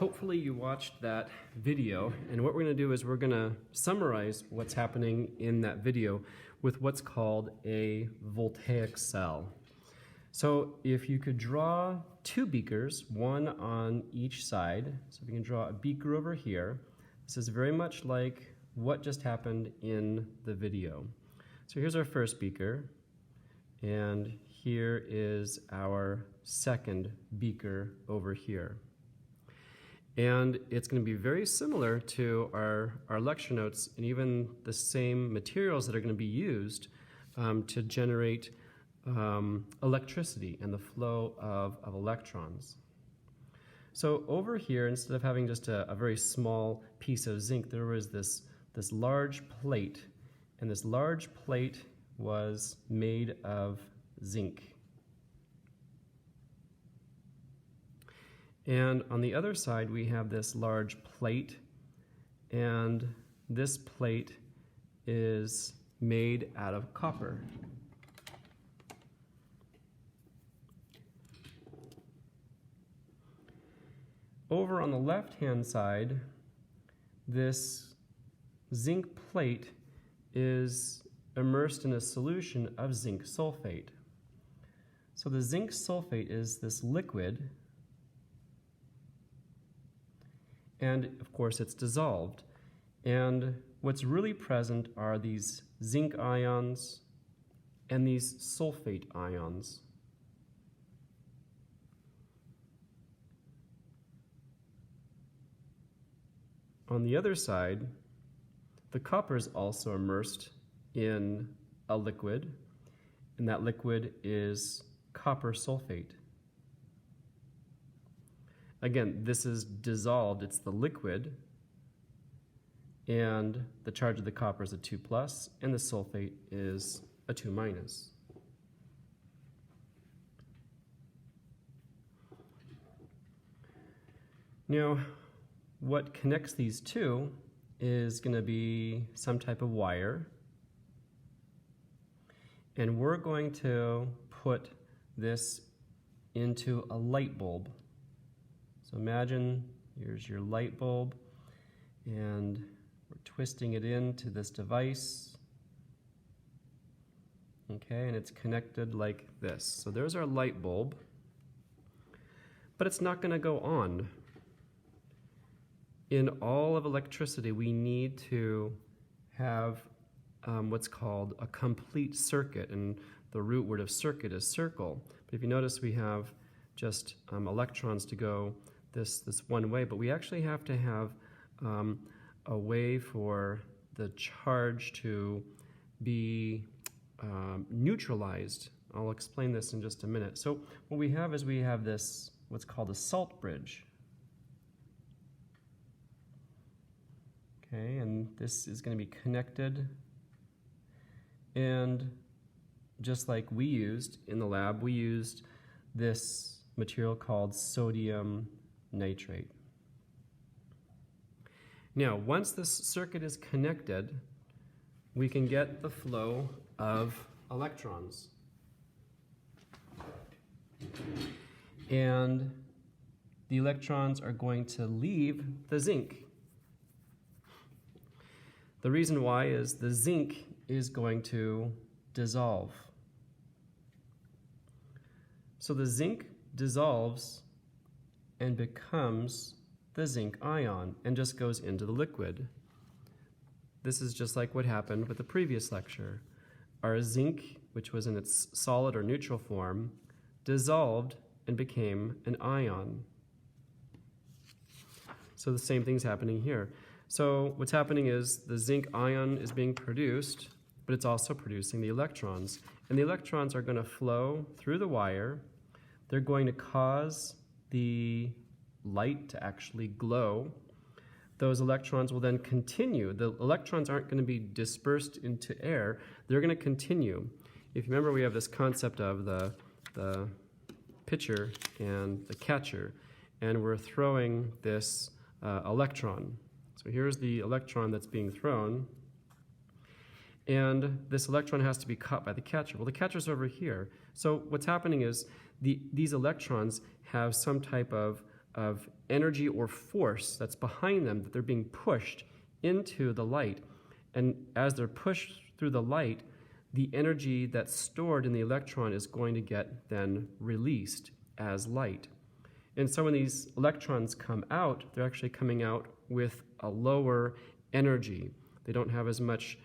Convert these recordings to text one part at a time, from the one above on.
hopefully you watched that video, and what we're going to do is we're going to summarize what's happening in that video with what's called a voltaic cell. So if you could draw two beakers, one on each side, so if you can draw a beaker over here, this is very much like what just happened in the video. So here's our first beaker, and here is our second beaker over here. And it's going to be very similar to our lecture notes, and even the same materials that are going to be used to generate electricity and the flow of electrons. So over here, instead of having just a very small piece of zinc, there was this large plate, and this large plate was made of zinc. And on the other side, we have this large plate, and this plate is made out of copper. Over on the left-hand side, this zinc plate is immersed in a solution of zinc sulfate. So the zinc sulfate is this liquid, and of course it's dissolved. And what's really present are these zinc ions and these sulfate ions. On the other side, the copper is also immersed in a liquid, and that liquid is copper sulfate. Again, this is dissolved, it's the liquid, and the charge of the copper is a 2+, and the sulfate is a 2-. Now, what connects these two is going to be some type of wire, and we're going to put this into a light bulb. So imagine here's your light bulb, and we're twisting it into this device. Okay, and it's connected like this. So there's our light bulb, but it's not going to go on. In all of electricity, we need to have what's called a complete circuit, and the root word of circuit is circle. But if you notice, we have just electrons to go this one way, but we actually have to have a way for the charge to be neutralized. I'll explain this in just a minute. So what we have is we have this what's called a salt bridge. Okay, and this is going to be connected, and just like we used in the lab, we used this material called sodium nitrate. Now, once this circuit is connected, we can get the flow of electrons. And the electrons are going to leave the zinc. The reason why is the zinc is going to dissolve. So the zinc dissolves and becomes the zinc ion and just goes into the liquid. This is just like what happened with the previous lecture. Our zinc, which was in its solid or neutral form, dissolved and became an ion. So the same thing's happening here. So what's happening is the zinc ion is being produced, but it's also producing the electrons. And the electrons are going to flow through the wire. They're going to cause the light to actually glow. Those electrons will then continue. The electrons aren't going to be dispersed into air. They're going to continue. If you remember, we have this concept of the pitcher and the catcher, and we're throwing this electron. So here's the electron that's being thrown, and this electron has to be caught by the catcher. Well, the catcher's over here. So what's happening is these electrons have some type of of energy or force that's behind them, that they're being pushed into the light. And as they're pushed through the light, the energy that's stored in the electron is going to get then released as light. And so when these electrons come out, they're actually coming out with a lower energy. They don't have as much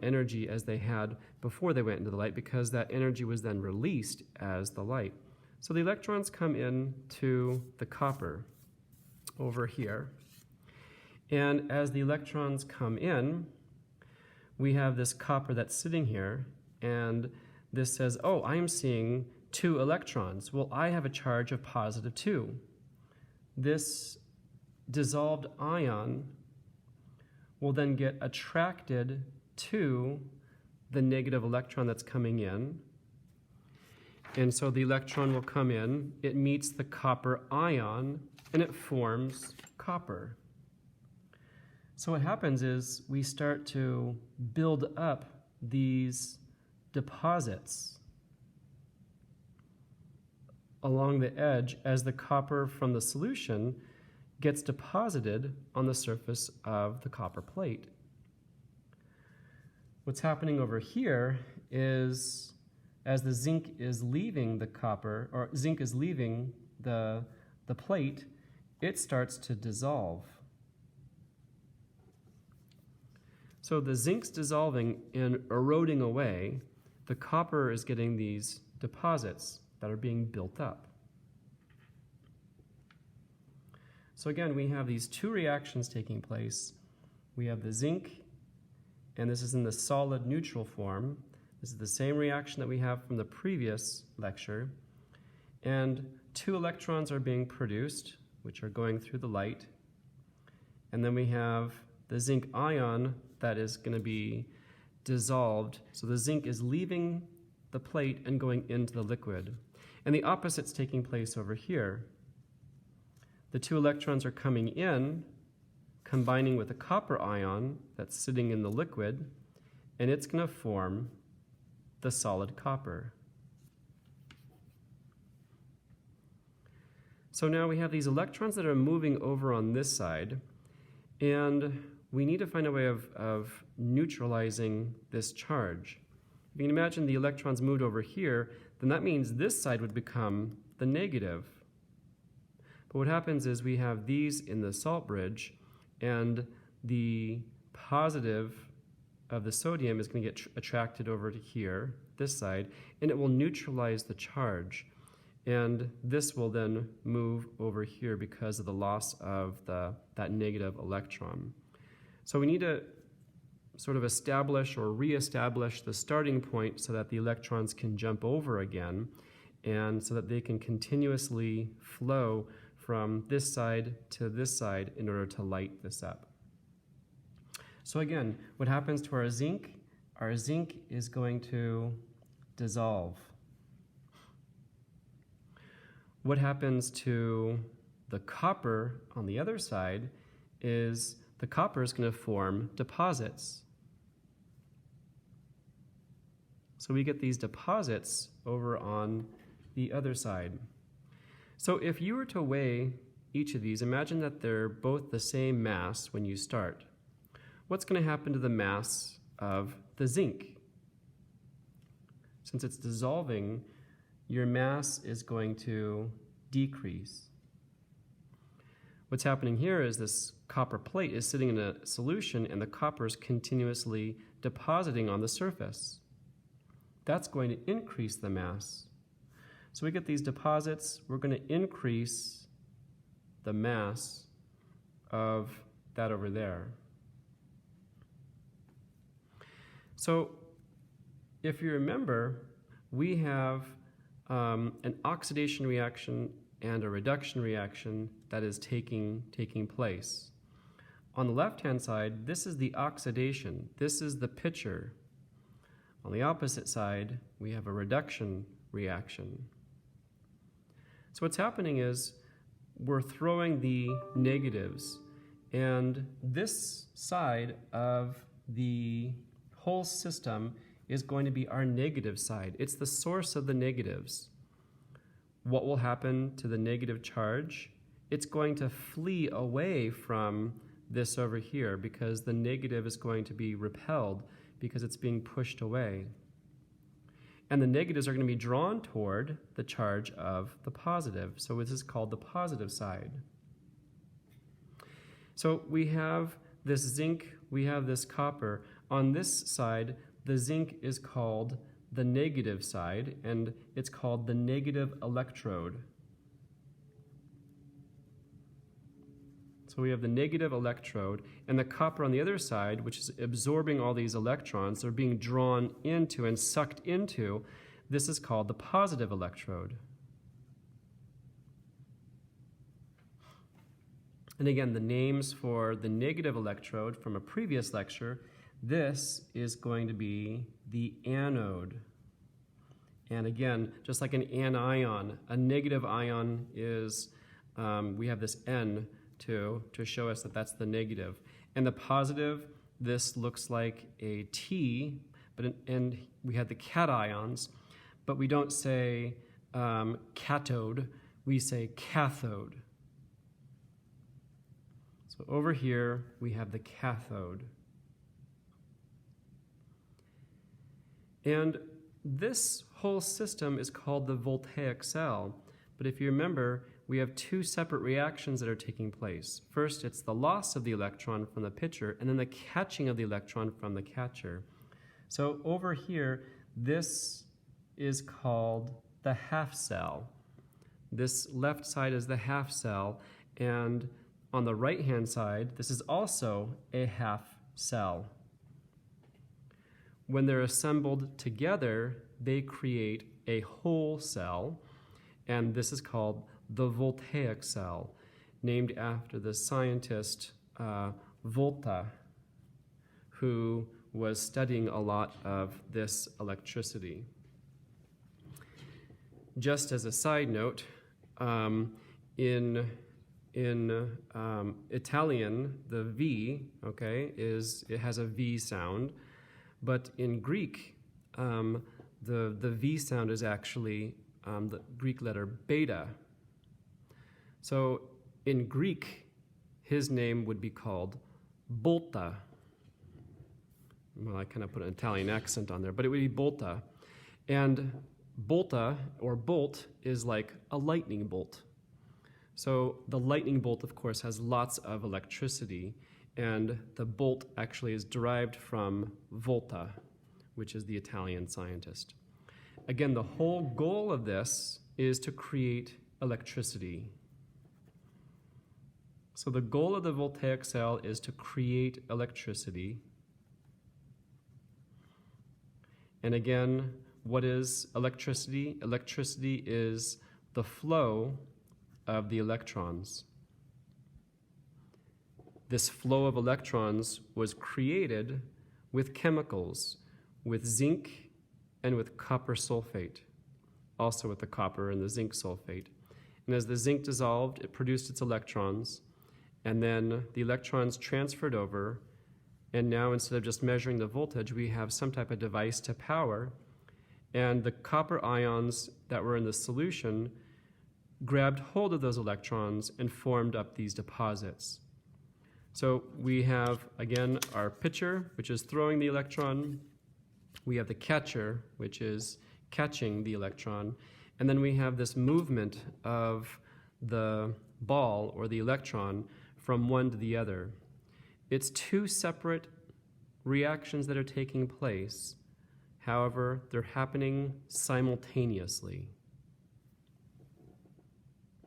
energy as they had before they went into the light, because that energy was then released as the light. So the electrons come in to the copper over here. And as the electrons come in, we have this copper that's sitting here, and this says, oh, I'm seeing 2 electrons. Well, I have a charge of positive 2. This dissolved ion will then get attracted to the negative electron that's coming in. And so the electron will come in, it meets the copper ion, and it forms copper. So what happens is we start to build up these deposits along the edge as the copper from the solution gets deposited on the surface of the copper plate. What's happening over here is, as the zinc is leaving the copper, or zinc is leaving the plate, it starts to dissolve. So the zinc's dissolving and eroding away, the copper is getting these deposits that are being built up. So again, we have these 2 reactions taking place. We have the zinc, and this is in the solid neutral form. This is the same reaction that we have from the previous lecture. And 2 electrons are being produced, which are going through the light. And then we have the zinc ion that is going to be dissolved. So the zinc is leaving the plate and going into the liquid. And the opposite's taking place over here. The 2 electrons are coming in, combining with the copper ion that's sitting in the liquid, and it's going to form the solid copper. So now we have these electrons that are moving over on this side, and we need to find a way of neutralizing this charge. If you can imagine the electrons moved over here, then that means this side would become the negative. But what happens is we have these in the salt bridge, and the positive of the sodium is going to get attracted over to here, this side, and it will neutralize the charge. And this will then move over here because of the loss of that negative electron. So we need to sort of establish or reestablish the starting point so that the electrons can jump over again, and so that they can continuously flow from this side to this side in order to light this up. So again, what happens to our zinc? Our zinc is going to dissolve. What happens to the copper on the other side is the copper is going to form deposits. So we get these deposits over on the other side. So if you were to weigh each of these, imagine that they're both the same mass when you start. What's going to happen to the mass of the zinc? Since it's dissolving, your mass is going to decrease. What's happening here is this copper plate is sitting in a solution, and the copper is continuously depositing on the surface. That's going to increase the mass. So we get these deposits, we're going to increase the mass of that over there. So if you remember, we have an oxidation reaction and a reduction reaction that is taking place. On the left-hand side, this is the oxidation. This is the pitcher. On the opposite side, we have a reduction reaction. So what's happening is we're throwing the negatives, and this side of the whole system is going to be our negative side. It's the source of the negatives. What will happen to the negative charge? it's going to flee away from this over here because the negative is going to be repelled because it's being pushed away. And the negatives are going to be drawn toward the charge of the positive. So this is called the positive side. So we have this zinc, we have this copper. On this side, the zinc is called the negative side, and it's called the negative electrode. So we have the negative electrode, and the copper on the other side, which is absorbing all these electrons, they're being drawn into and sucked into. This is called the positive electrode. And again, the names for the negative electrode from a previous lecture, this is going to be the anode. And again, just like an anion, a negative ion is, we have this N to show us that that's the negative. And the positive, this looks like a T, and we have the cations, but we don't say cathode, we say cathode. So over here, we have the cathode. And this whole system is called the Voltaic cell. But if you remember, we have two separate reactions that are taking place. First, it's the loss of the electron from the pitcher, and then the catching of the electron from the catcher. So over here, this is called the half cell. This left side is the half cell, and on the right-hand side, this is also a half cell. When they're assembled together, they create a whole cell, and this is called the Voltaic cell, named after the scientist Volta, who was studying a lot of this electricity. Just as a side note, in Italian, the V, okay, it has a V sound, but in Greek, the V sound is actually the Greek letter beta. So in Greek, his name would be called Bolta. Well, I kind of put an Italian accent on there, but it would be Bolta. And Bolta, or bolt, is like a lightning bolt. So the lightning bolt, of course, has lots of electricity, and the bolt actually is derived from Volta, which is the Italian scientist. Again, the whole goal of this is to create electricity. So the goal of the Voltaic cell is to create electricity. And again, what is electricity? Electricity is the flow of the electrons. This flow of electrons was created with chemicals, with zinc and with copper sulfate, also with the copper and the zinc sulfate. And as the zinc dissolved, it produced its electrons, and then the electrons transferred over, and now instead of just measuring the voltage, we have some type of device to power, and the copper ions that were in the solution grabbed hold of those electrons and formed up these deposits. So we have, again, our pitcher, which is throwing the electron. We have the catcher, which is catching the electron. And then we have this movement of the ball or the electron from one to the other. It's two separate reactions that are taking place. However, they're happening simultaneously.